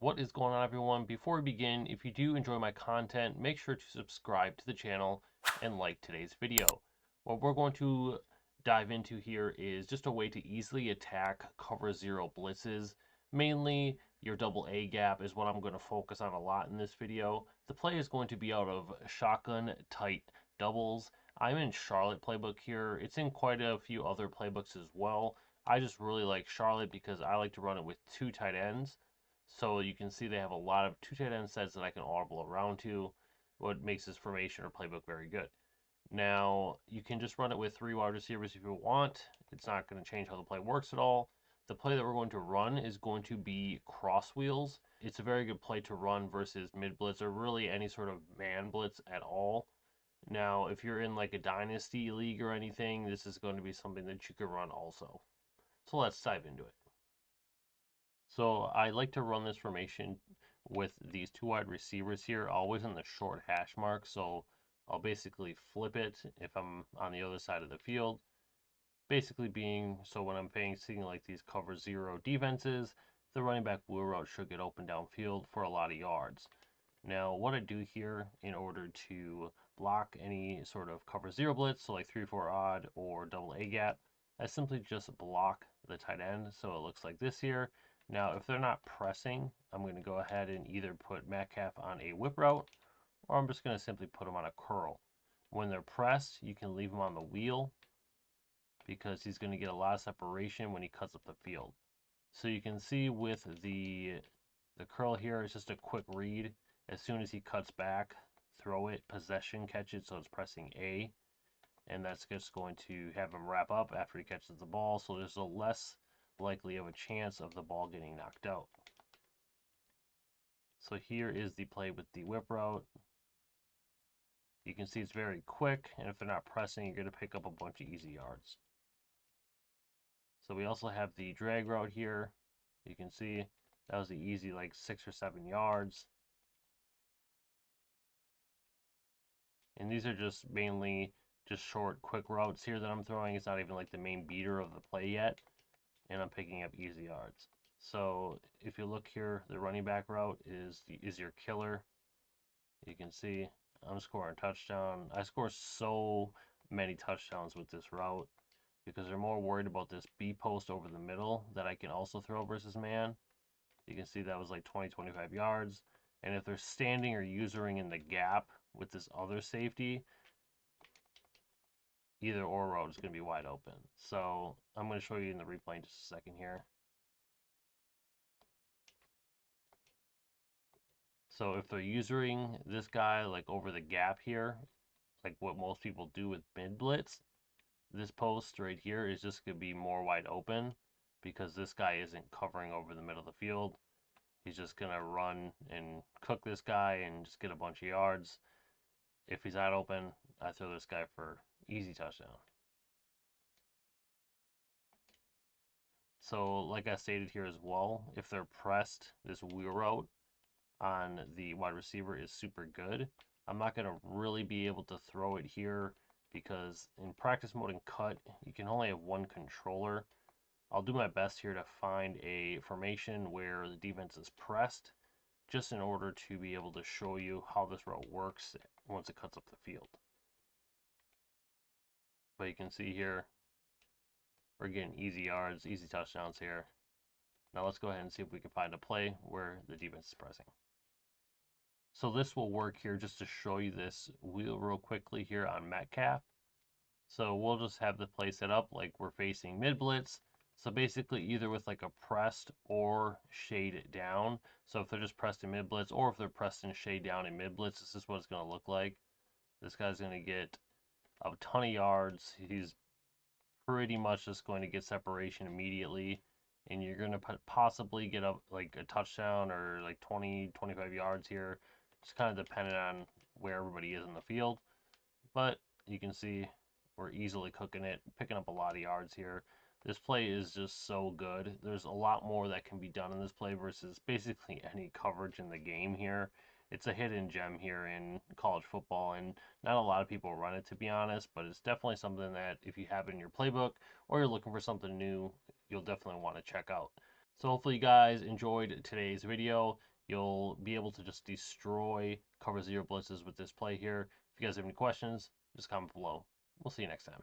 What is going on, everyone? Before we begin, if you do enjoy my content, make sure to subscribe to the channel and like today's video. What we're going to dive into here is just a way to easily attack cover zero blitzes. Mainly, your double A gap is what I'm going to focus on a lot in this video. The play is going to be out of shotgun tight doubles. I'm in Charlotte playbook here. It's in quite a few other playbooks as well. I just really like Charlotte because I like to run it with two tight ends. So you can see they have a lot of two tight end sets that I can audible around to, what makes this formation or playbook very good. Now, you can just run it with three wide receivers if you want. It's not going to change how the play works at all. The play that we're going to run is going to be cross wheels. It's a very good play to run versus mid blitz or really any sort of man blitz at all. Now, if you're in like a dynasty league or anything, this is going to be something that you can run also. So let's dive into it. So I like to run this formation with these two wide receivers here, always in the short hash mark. So I'll basically flip it if I'm on the other side of the field. Basically being, so when I'm facing like these cover zero defenses, the running back wheel route should get open downfield for a lot of yards. Now, what I do here in order to block any sort of cover zero blitz, so like 3-4 odd or double A gap, I simply just block the tight end. So it looks like this here. Now, if they're not pressing, I'm going to go ahead and either put Metcalf on a whip route, or I'm just going to simply put him on a curl. When they're pressed, you can leave him on the wheel because he's going to get a lot of separation when he cuts up the field. So you can see with the curl here, it's just a quick read. As soon as he cuts back, throw it, possession, catch it, so it's pressing A. And that's just going to have him wrap up after he catches the ball, so there's a less likely of a chance of the ball getting knocked out. So here is the play with the whip route. You can see it's very quick, and if they're not pressing, you're going to pick up a bunch of easy yards. So we also have the drag route here. You can see that was the easy like 6 or 7 yards. And these are just mainly just short, quick routes here that I'm throwing. It's not even like the main beater of the play yet. And I'm picking up easy yards. So if you look here, the running back route is your killer. You can see I'm scoring a touchdown. I score so many touchdowns with this route because they're more worried about this B post over the middle that I can also throw versus man. You can see that was like 20, 25 yards. And if they're standing or usering in the gap with this other safety, either or route is going to be wide open. So I'm going to show you in the replay in just a second here. So if they're using this guy like over the gap here, like what most people do with mid blitz, this post right here is just going to be more wide open because this guy isn't covering over the middle of the field. He's just going to run and cook this guy and just get a bunch of yards. If he's not open, I throw this guy for easy touchdown. So like I stated here as well, if they're pressed, this wheel route on the wide receiver is super good. I'm not going to really be able to throw it here because in practice mode and cut, you can only have one controller. I'll do my best here to find a formation where the defense is pressed just in order to be able to show you how this route works once it cuts up the field. But you can see here, we're getting easy yards, easy touchdowns here. Now let's go ahead and see if we can find a play where the defense is pressing. So this will work here just to show you this wheel real quickly here on Metcalf. So we'll just have the play set up like we're facing mid blitz. So basically either with like a pressed or shade down. So if they're just pressed in mid blitz or if they're pressed and shade down in mid blitz, this is what it's going to look like. This guy's going to get a ton of yards. He's pretty much just going to get separation immediately. And you're going to possibly get like a touchdown or like 20, 25 yards here. It's kind of dependent on where everybody is in the field. But you can see we're easily cooking it, picking up a lot of yards here. This play is just so good. There's a lot more that can be done in this play versus basically any coverage in the game here. It's a hidden gem here in college football, and not a lot of people run it, to be honest, but it's definitely something that if you have it in your playbook or you're looking for something new, you'll definitely want to check out. So hopefully you guys enjoyed today's video. You'll be able to just destroy cover 0 blitzes with this play here. If you guys have any questions, just comment below. We'll see you next time.